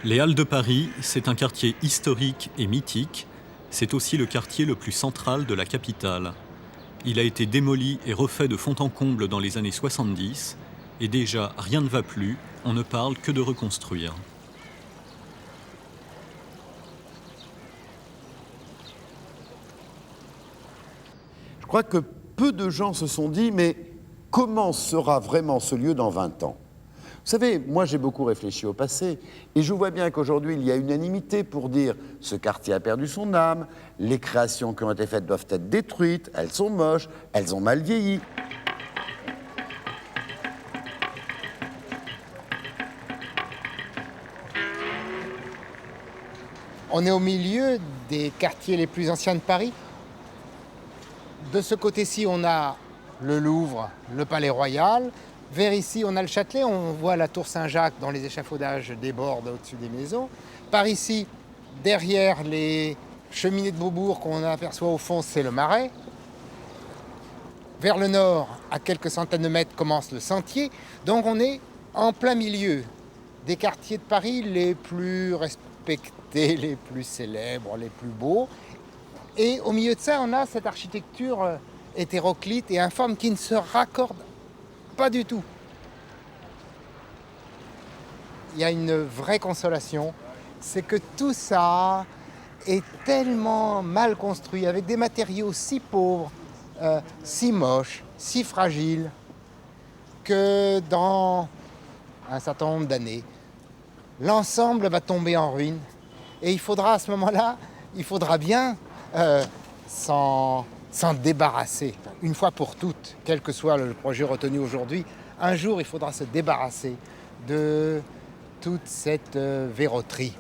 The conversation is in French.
Les Halles de Paris, c'est un quartier historique et mythique. C'est aussi le quartier le plus central de la capitale. Il a été démoli et refait de fond en comble dans les années 70. Et déjà, rien ne va plus, on ne parle que de reconstruire. Je crois que peu de gens se sont dit, mais comment sera vraiment ce lieu dans 20 ans? Vous savez, moi j'ai beaucoup réfléchi au passé et je vois bien qu'aujourd'hui il y a unanimité pour dire ce quartier a perdu son âme, les créations qui ont été faites doivent être détruites, elles sont moches, elles ont mal vieilli. On est au milieu des quartiers les plus anciens de Paris. De ce côté-ci, on a le Louvre, le Palais Royal. Vers ici, on a le Châtelet. On voit la tour Saint-Jacques dont les échafaudages débordent au-dessus des maisons. Par ici, derrière les cheminées de Beaubourg qu'on aperçoit au fond, c'est le Marais. Vers le nord, à quelques centaines de mètres, commence le Sentier. Donc on est en plein milieu des quartiers de Paris les plus respectés, les plus célèbres, les plus beaux. Et au milieu de ça, on a cette architecture hétéroclite et informe qui ne se raccorde pas du tout. Il y a une vraie consolation, c'est que tout ça est tellement mal construit, avec des matériaux si pauvres, si moches, si fragiles, que dans un certain nombre d'années, l'ensemble va tomber en ruine. Et il faudra à ce moment-là, il faudra bien s'en débarrasser, une fois pour toutes, quel que soit le projet retenu aujourd'hui. Un jour, il faudra se débarrasser de toute cette verroterie.